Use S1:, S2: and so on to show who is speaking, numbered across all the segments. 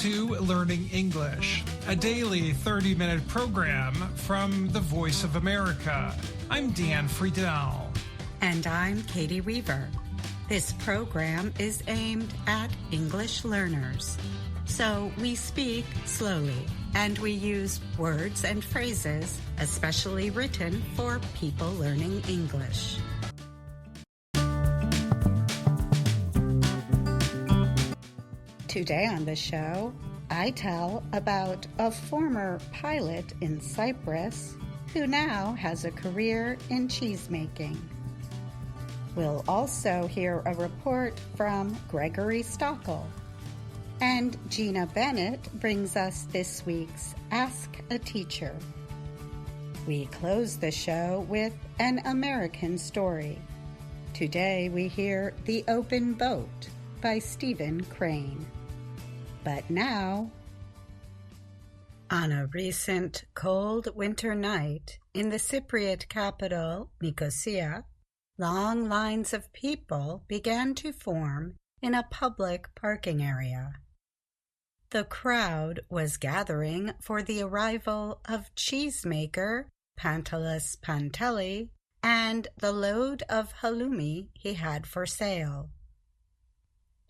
S1: to Learning English, a daily 30-minute program from the Voice of America. I'm Dan Friedel.
S2: And I'm Katie Weaver. This program is aimed at English learners. So we speak slowly, and we use words and phrases especially written for people learning English. Today on the show, I tell about a former pilot in Cyprus who now has a career in cheesemaking. We'll also hear a report from Gregory Stockel. And Gina Bennett brings us this week's Ask a Teacher. We close the show with an American story. Today we hear The Open Boat by Stephen Crane. But now, on a recent cold winter night in the Cypriot capital, Nicosia, long lines of people began to form in a public parking area. The crowd was gathering for the arrival of cheesemaker Pantelis Pantelli and the load of halloumi he had for sale.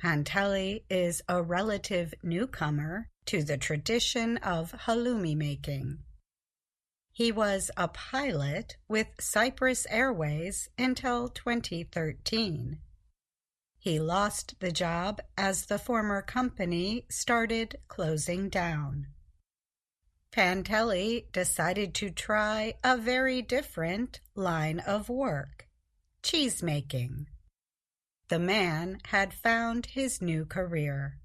S2: Pantelli is a relative newcomer to the tradition of halloumi making. He was a pilot with Cyprus Airways until 2013. He lost the job as the former company started closing down. Pantelli decided to try a very different line of work, cheesemaking. The man had found his new career.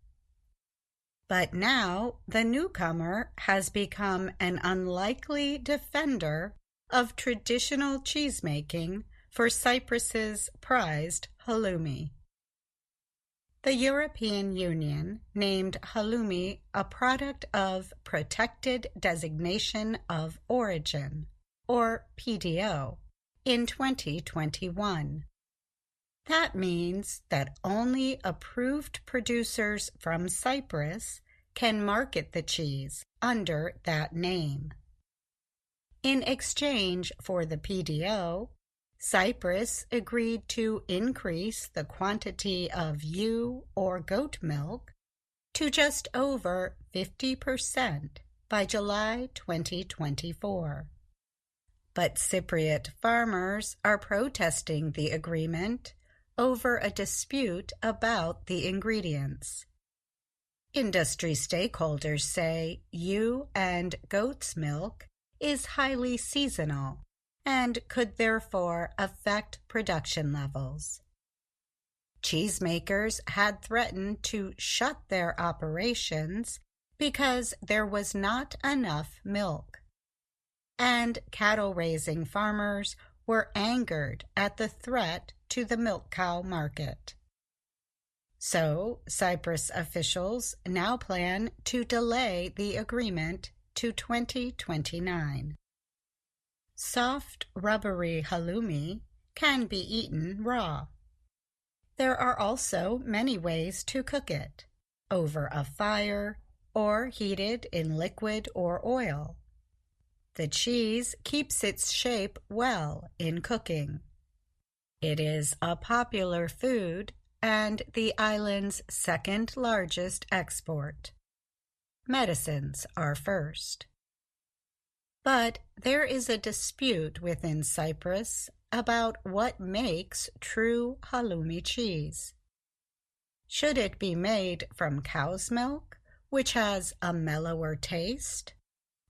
S2: But now the newcomer has become an unlikely defender of traditional cheesemaking for Cyprus's prized halloumi. The European Union named halloumi a product of Protected Designation of Origin, or PDO, in 2021. That means that only approved producers from Cyprus can market the cheese under that name. In exchange for the PDO, Cyprus agreed to increase the quantity of ewe or goat milk to just over 50% by July 2024. But Cypriot farmers are protesting the agreement over a dispute about the ingredients. Industry stakeholders say ewe and goat's milk is highly seasonal and could therefore affect production levels. Cheesemakers had threatened to shut their operations because there was not enough milk, and cattle-raising farmers were angered at the threat to the milk cow market. So, Cyprus officials now plan to delay the agreement to 2029. Soft, rubbery halloumi can be eaten raw. There are also many ways to cook it, over a fire or heated in liquid or oil. The cheese keeps its shape well in cooking. It is a popular food and the island's second largest export. Medicines are first. But there is a dispute within Cyprus about what makes true halloumi cheese. Should it be made from cow's milk, which has a mellower taste,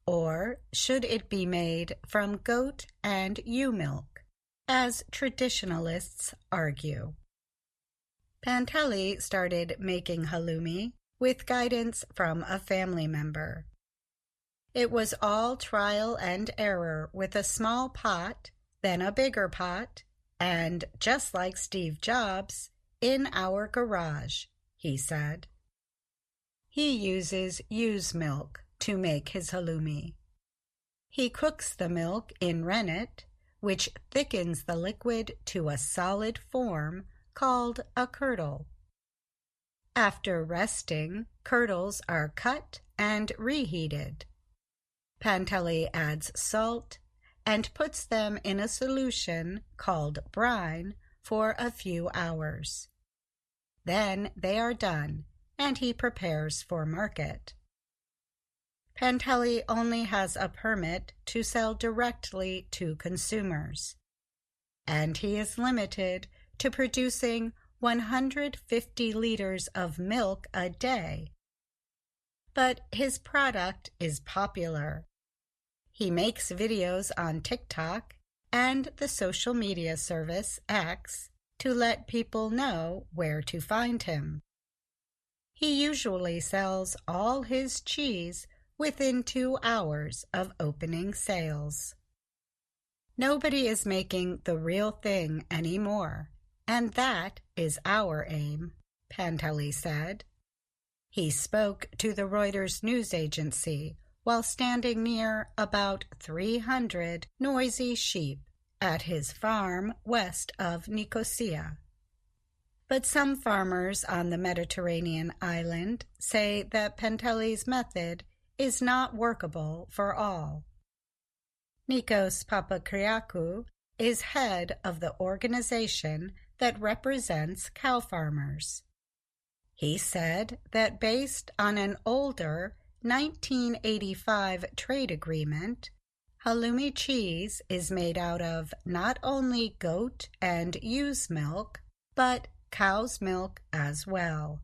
S2: or should it be made from goat and ewe milk, as traditionalists argue? Pantelli started making halloumi with guidance from a family member. It was all trial and error with a small pot, then a bigger pot, and, just like Steve Jobs, in our garage, he said. He uses ewe's milk to make his halloumi. He cooks the milk in rennet, which thickens the liquid to a solid form called a curdle. After resting, curdles are cut and reheated. Panteli adds salt and puts them in a solution called brine for a few hours. Then they are done, and he prepares for market. Panteli only has a permit to sell directly to consumers, and he is limited to producing 150 liters of milk a day. But his product is popular. He makes videos on TikTok and the social media service X to let people know where to find him. He usually sells all his cheese within 2 hours of opening sales. Nobody is making the real thing anymore, and that is our aim, Panteli said. He spoke to the Reuters news agency while standing near about 300 noisy sheep at his farm west of Nicosia. But some farmers on the Mediterranean island say that Panteli's method is not workable for all. Nikos Papakriakou is head of the organization that represents cow farmers. He said that based on an older 1985 trade agreement, halloumi cheese is made out of not only goat and ewe's milk, but cow's milk as well.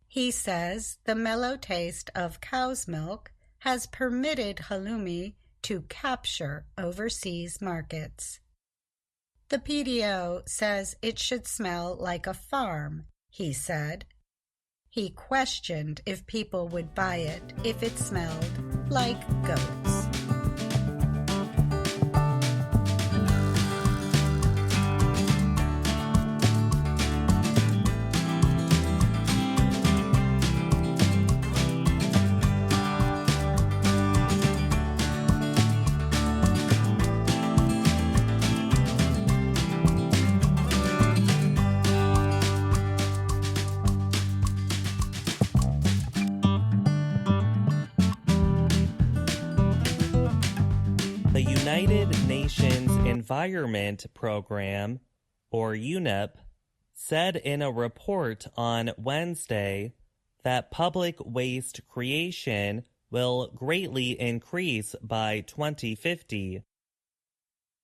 S2: He says the mellow taste of cow's milk has permitted halloumi to capture overseas markets. The PDO says it should smell like a farm, he said. He questioned if people would buy it if it smelled like goats.
S3: The United Nations Environment Program, or UNEP, said in a report on Wednesday that public waste creation will greatly increase by 2050.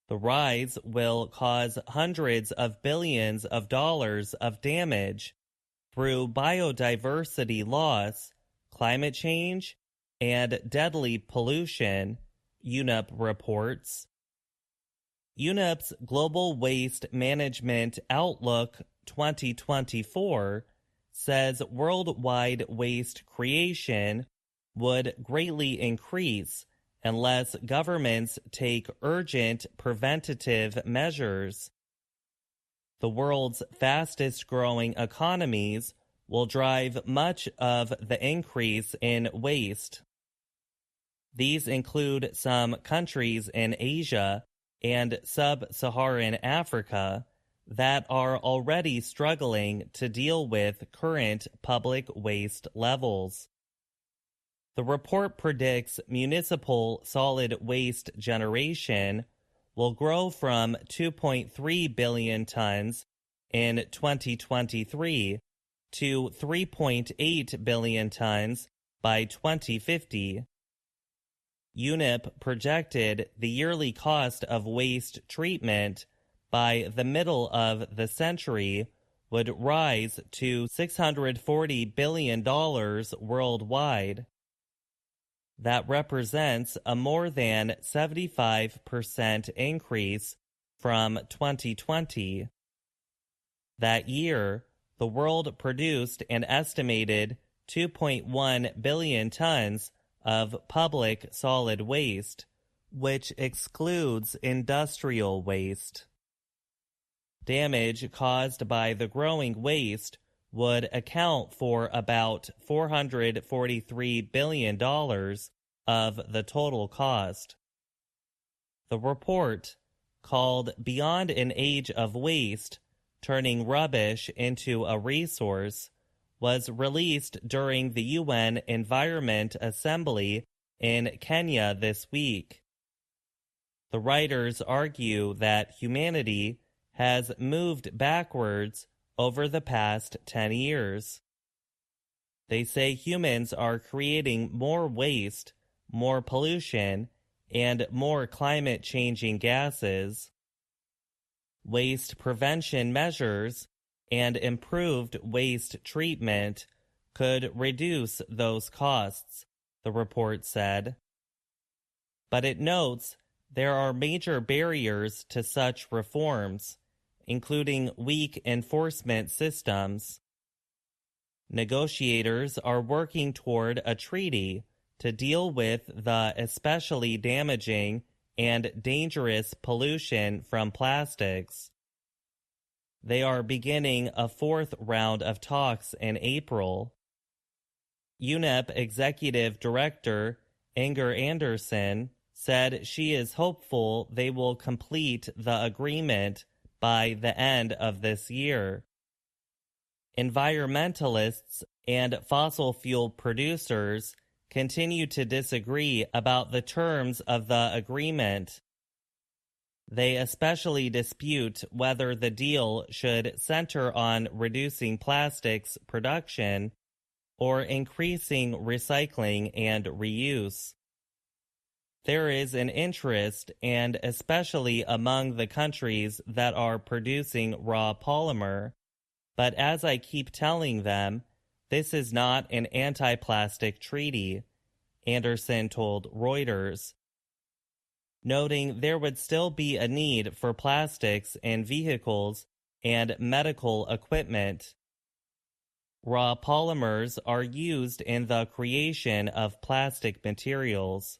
S3: The rise will cause hundreds of billions of dollars of damage through biodiversity loss, climate change, and deadly pollution, UNEP reports. UNEP's Global Waste Management Outlook 2024 says worldwide waste creation would greatly increase unless governments take urgent preventative measures. The world's fastest-growing economies will drive much of the increase in waste. These include some countries in Asia and sub-Saharan Africa that are already struggling to deal with current public waste levels. The report predicts municipal solid waste generation will grow from 2.3 billion tons in 2023 to 3.8 billion tons by 2050. UNEP projected the yearly cost of waste treatment by the middle of the century would rise to $640 billion worldwide. That represents a more than 75% increase from 2020. That year, the world produced an estimated 2.1 billion tons of public solid waste, which excludes industrial waste. Damage caused by the growing waste would account for about $443 billion of the total cost. The report, called Beyond an Age of Waste, Turning Rubbish into a Resource, was released during the UN Environment Assembly in Kenya this week. The writers argue that humanity has moved backwards over the past 10 years. They say humans are creating more waste, more pollution, and more climate-changing gases. Waste prevention measures and improved waste treatment could reduce those costs, the report said. But it notes there are major barriers to such reforms, including weak enforcement systems. Negotiators are working toward a treaty to deal with the especially damaging and dangerous pollution from plastics. They are beginning a fourth round of talks in April. UNEP Executive Director Inger Anderson said she is hopeful they will complete the agreement by the end of this year. Environmentalists and fossil fuel producers continue to disagree about the terms of the agreement. They especially dispute whether the deal should center on reducing plastics production or increasing recycling and reuse. There is an interest, and especially among the countries that are producing raw polymer, but as I keep telling them, this is not an anti-plastic treaty, Anderson told Reuters, noting there would still be a need for plastics in vehicles and medical equipment. Raw polymers are used in the creation of plastic materials.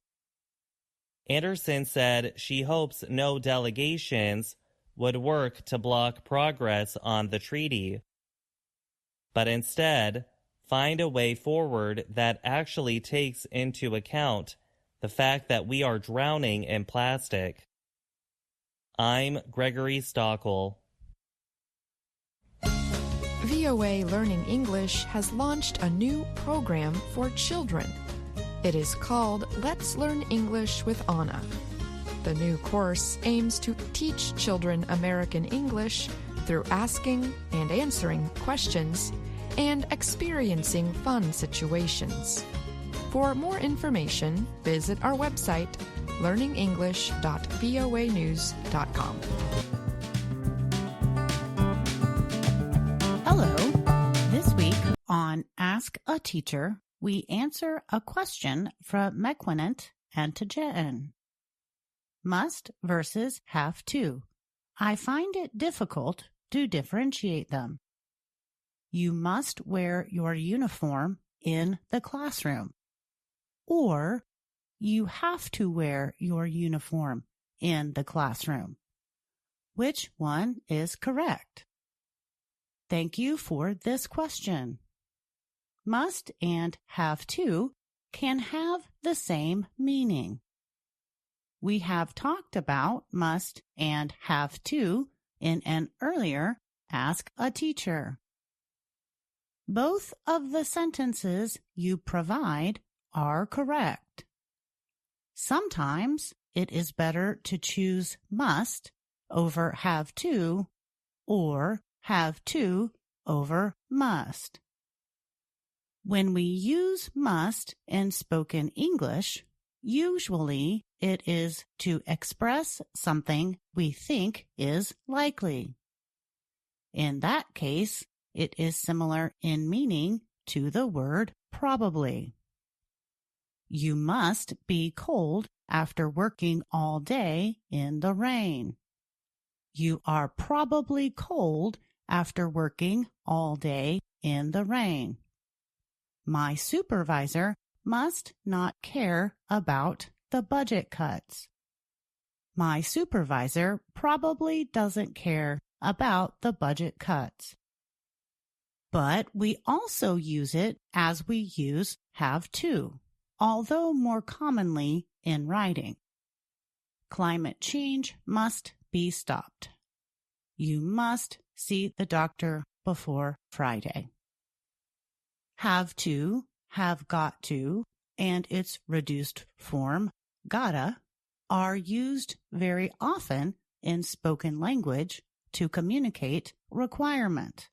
S3: Anderson said she hopes no delegations would work to block progress on the treaty, but instead find a way forward that actually takes into account the fact that we are drowning in plastic. I'm Gregory Stockel.
S4: VOA Learning English has launched a new program for children. It is called Let's Learn English with Anna. The new course aims to teach children American English through asking and answering questions and experiencing fun situations. For more information, visit our website, learningenglish.voanews.com.
S5: Hello. This week on Ask a Teacher, we answer a question from Mequinant and Tajean. Must versus have to. I find it difficult to differentiate them. You must wear your uniform in the classroom. Or you have to wear your uniform in the classroom. Which one is correct? Thank you for this question. Must and have to can have the same meaning. We have talked about must and have to in an earlier Ask a Teacher. Both of the sentences you provide are correct. Sometimes it is better to choose must over have to or have to over must. When we use must in spoken English, usually it is to express something we think is likely. In that case, it is similar in meaning to the word probably. You must be cold after working all day in the rain. You are probably cold after working all day in the rain. My supervisor must not care about the budget cuts. My supervisor probably doesn't care about the budget cuts. But we also use it as we use have to, although more commonly in writing. Climate change must be stopped. You must see the doctor before Friday. have to, have got to, and its reduced form, gotta, are used very often in spoken language to communicate requirement.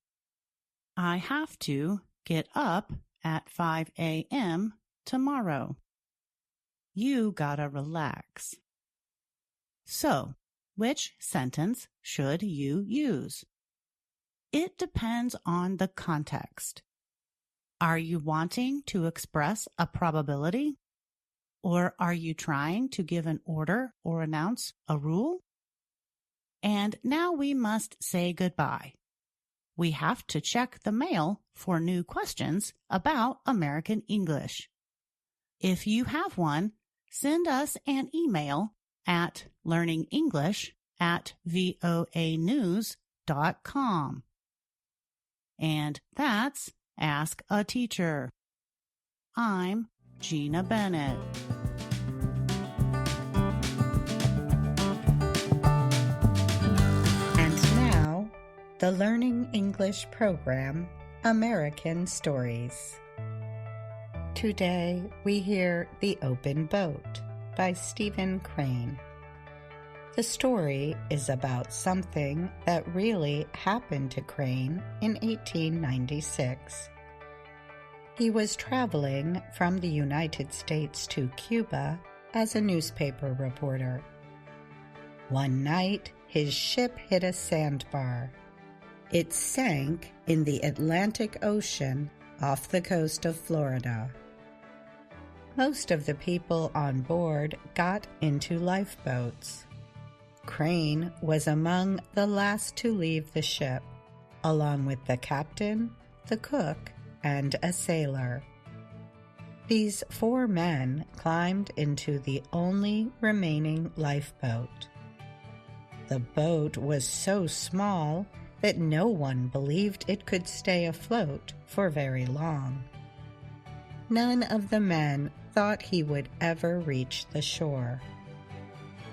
S5: I have to get up at 5 a.m. tomorrow. You gotta relax. So, which sentence should you use? It depends on the context. Are you wanting to express a probability? Or are you trying to give an order or announce a rule? And now we must say goodbye. We have to check the mail for new questions about American English. If you have one, send us an email at learningenglish@voanews.com. And that's Ask a Teacher. I'm Gina Bennett.
S2: And now, the Learning English program, American Stories. Today, we hear The Open Boat by Stephen Crane. The story is about something that really happened to Crane in 1896. He was traveling from the United States to Cuba as a newspaper reporter. One night, his ship hit a sandbar. It sank in the Atlantic Ocean off the coast of Florida. Most of the people on board got into lifeboats. Crane was among the last to leave the ship, along with the captain, the cook, and a sailor. These 4 men climbed into the only remaining lifeboat. The boat was so small that no one believed it could stay afloat for very long. None of the men thought he would ever reach the shore.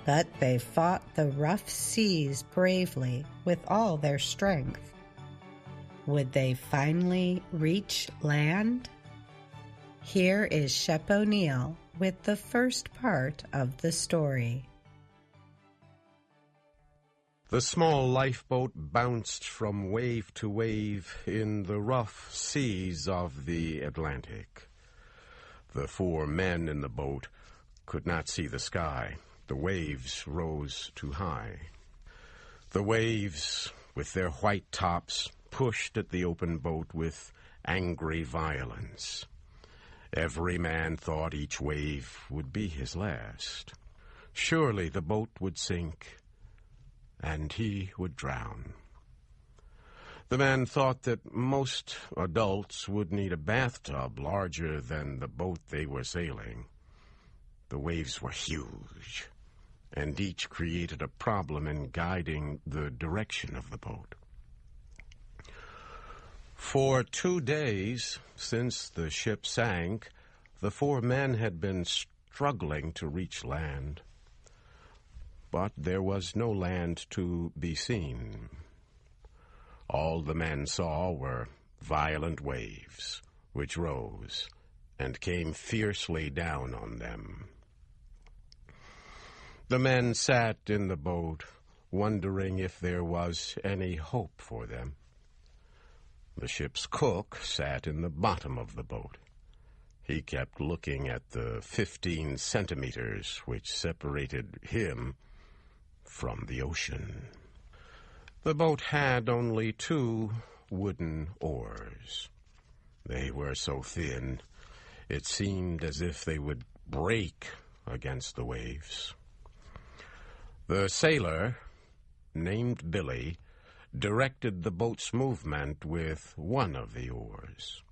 S2: But they fought the rough seas bravely with all their strength. Would they finally reach land? Here is Shep O'Neill with the first part of the story.
S6: The small lifeboat bounced from wave to wave in the rough seas of the Atlantic. The 4 men in the boat could not see the sky. The waves rose too high. The waves, with their white tops, pushed at the open boat with angry violence. Every man thought each wave would be his last. Surely the boat would sink, and he would drown. The man thought that most adults would need a bathtub larger than the boat they were sailing. The waves were huge, and each created a problem in guiding the direction of the boat. For 2 days, since the ship sank, the 4 men had been struggling to reach land. But there was no land to be seen. All the men saw were violent waves, which rose and came fiercely down on them. The men sat in the boat, wondering if there was any hope for them. The ship's cook sat in the bottom of the boat. He kept looking at the 15 centimeters which separated him from the ocean. The boat had only 2 wooden oars. They were so thin, it seemed as if they would break against the waves. The sailor, named Billy, directed the boat's movement with one of the oars.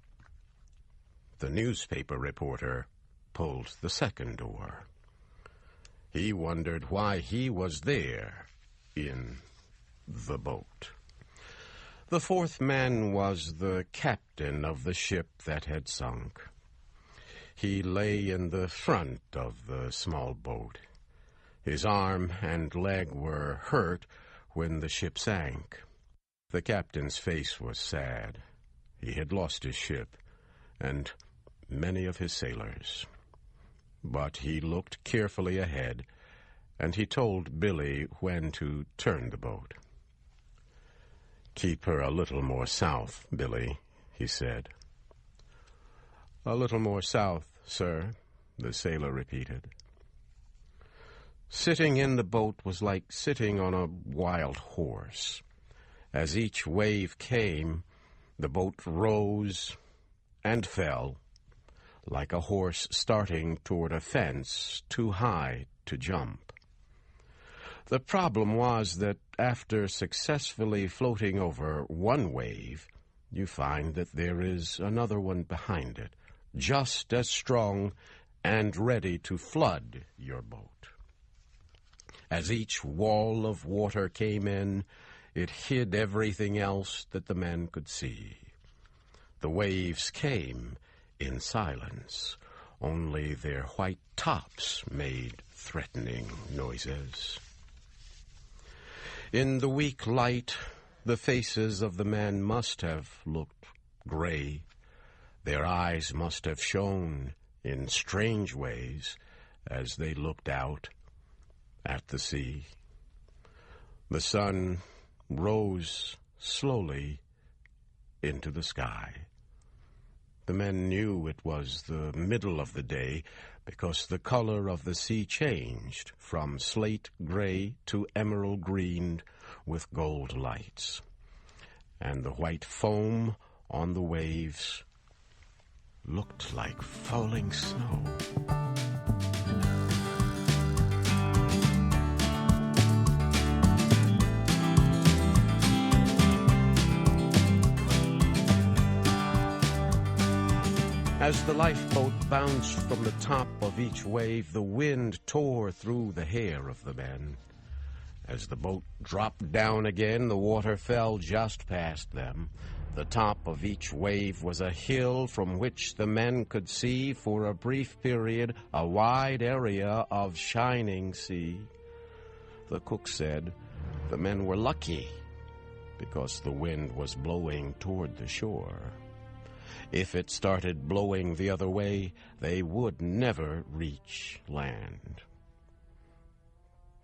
S6: The newspaper reporter pulled the second oar. He wondered why he was there in the boat. The 4th man was the captain of the ship that had sunk. He lay in the front of the small boat. His arm and leg were hurt when the ship sank. The captain's face was sad. He had lost his ship, and many of his sailors. But he looked carefully ahead, and he told Billy when to turn the boat. "Keep her a little more south, Billy," he said. "A little more south, sir," the sailor repeated. Sitting in the boat was like sitting on a wild horse. As each wave came, the boat rose and fell, like a horse starting toward a fence too high to jump. The problem was that after successfully floating over one wave, you find that there is another one behind it, just as strong and ready to flood your boat. As each wall of water came in, it hid everything else that the men could see. The waves came in silence. Only their white tops made threatening noises. In the weak light, the faces of the men must have looked gray. Their eyes must have shone in strange ways as they looked out at the sea. The sun rose slowly into the sky. The men knew it was the middle of the day because the color of the sea changed from slate gray to emerald green with gold lights, and the white foam on the waves looked like falling snow. As the lifeboat bounced from the top of each wave, the wind tore through the hair of the men. As the boat dropped down again, the water fell just past them. The top of each wave was a hill from which the men could see for a brief period a wide area of shining sea. The cook said the men were lucky because the wind was blowing toward the shore. If it started blowing the other way, they would never reach land.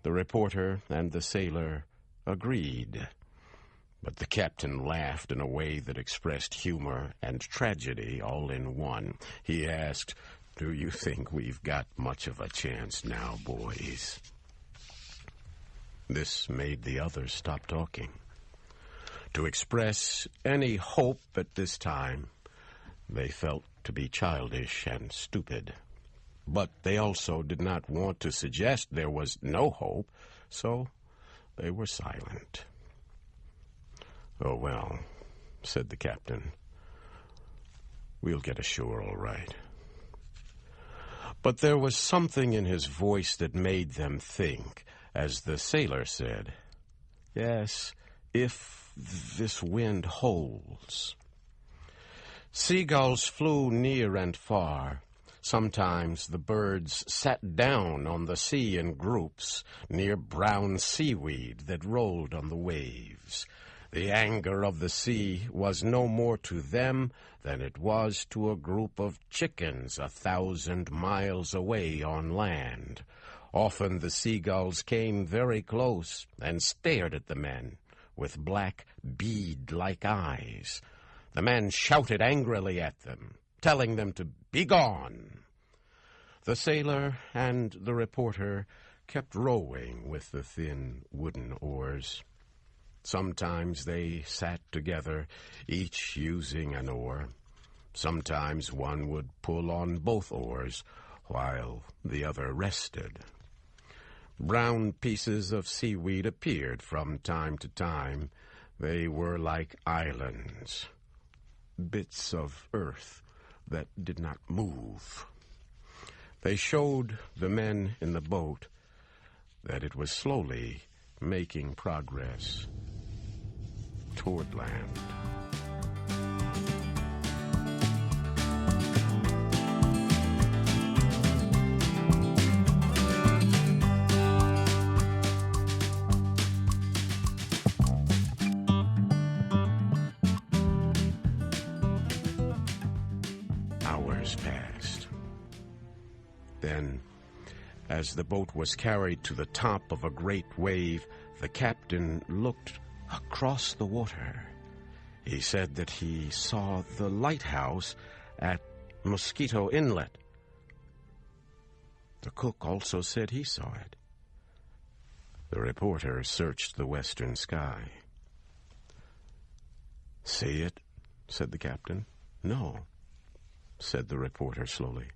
S6: The reporter and the sailor agreed, but the captain laughed in a way that expressed humor and tragedy all in one. He asked, "Do you think we've got much of a chance now, boys?" This made the others stop talking. To express any hope at this time, they felt to be childish and stupid. But they also did not want to suggest there was no hope, so they were silent. "Oh, well," said the captain, "we'll get ashore all right." But there was something in his voice that made them think, as the sailor said, "Yes, if this wind holds." Seagulls flew near and far. Sometimes the birds sat down on the sea in groups near brown seaweed that rolled on the waves. The anger of the sea was no more to them than it was to a group of chickens 1,000 miles away on land. Often the seagulls came very close and stared at the men with black bead-like eyes. The men shouted angrily at them, telling them to be gone. The sailor and the reporter kept rowing with the thin wooden oars. Sometimes they sat together, each using an oar. Sometimes one would pull on both oars while the other rested. Brown pieces of seaweed appeared from time to time. They were like islands, bits of earth that did not move. They showed the men in the boat that it was slowly making progress toward land. hours passed. Then, as the boat was carried to the top of a great wave, the captain looked across the water. He said that he saw the lighthouse at Mosquito Inlet. The cook also said he saw it. The reporter searched the western sky. "See it?" said the captain. "No," said the reporter slowly.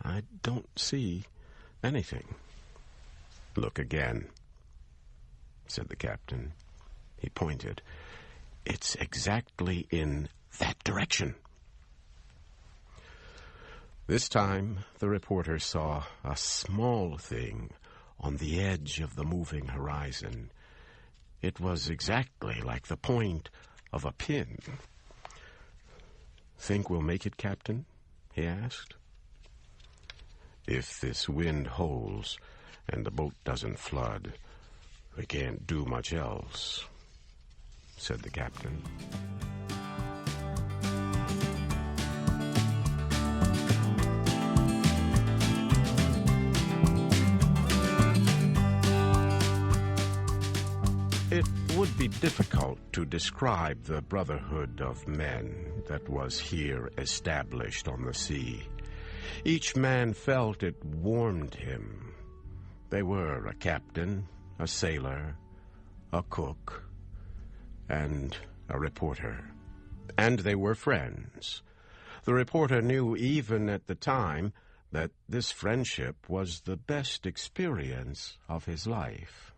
S6: "I don't see anything." "Look again," said the captain. He pointed. "It's exactly in that direction." This time, the reporter saw a small thing on the edge of the moving horizon. It was exactly like the point of a pin. "Think we'll make it, Captain?" he asked. "If this wind holds and the boat doesn't flood, we can't do much else," said the captain. It would be difficult to describe the brotherhood of men that was here established on the sea. Each man felt it warmed him. They were a captain, a sailor, a cook, and a reporter. And they were friends. The reporter knew even at the time that this friendship was the best experience of his life.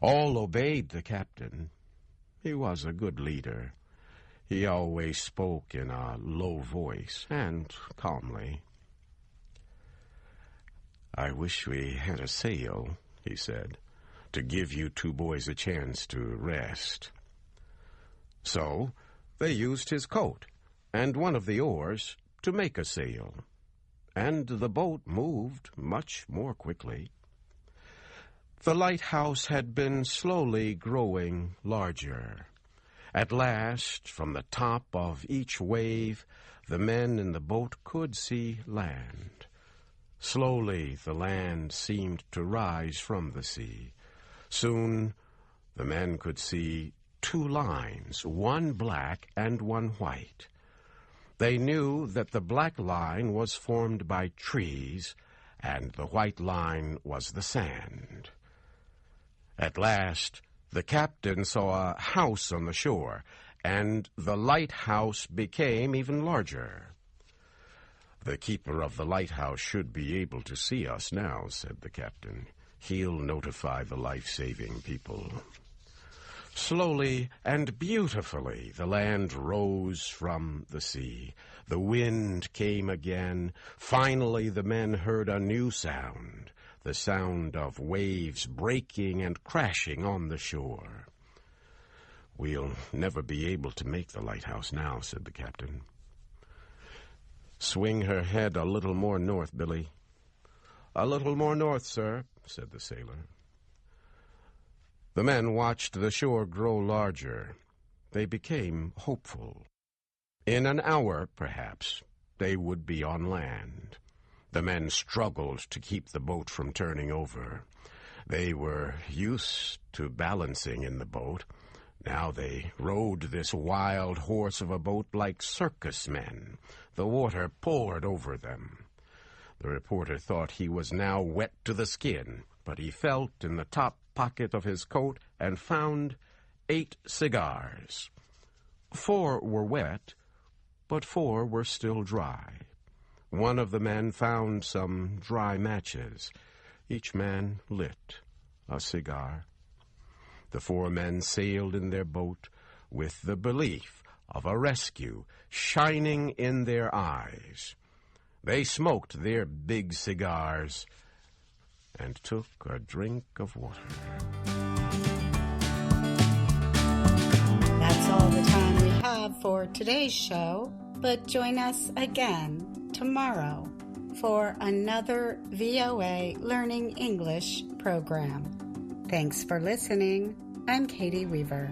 S6: All obeyed the captain. He was a good leader. He always spoke in a low voice and calmly. "I wish we had a sail," he said, "to give you two boys a chance to rest." So they used his coat and one of the oars to make a sail, and the boat moved much more quickly. The lighthouse had been slowly growing larger. At last, from the top of each wave, the men in the boat could see land. Slowly, the land seemed to rise from the sea. Soon, the men could see two lines, one black and one white. They knew that the black line was formed by trees, and the white line was the sand. At last, the captain saw a house on the shore, and the lighthouse became even larger. "The keeper of the lighthouse should be able to see us now," said the captain. "He'll notify the life-saving people." Slowly and beautifully, the land rose from the sea. The wind came again. Finally, the men heard a new sound, the sound of waves breaking and crashing on the shore. "We'll never be able to make the lighthouse now," said the captain. "Swing her head a little more north, Billy." "A little more north, sir," said the sailor. The men watched the shore grow larger. They became hopeful. In an hour, perhaps, they would be on land. The men struggled to keep the boat from turning over. They were used to balancing in the boat. Now they rode this wild horse of a boat like circus men. The water poured over them. The reporter thought he was now wet to the skin, but he felt in the top pocket of his coat and found 8 cigars. 4 were wet, but 4 were still dry. One of the men found some dry matches. Each man lit a cigar. The 4 men sailed in their boat with the belief of a rescue shining in their eyes. They smoked their big cigars and took a drink of water.
S2: That's all the time we have for today's show, but join us again tomorrow for another VOA Learning English program. Thanks for listening. I'm Katie Weaver.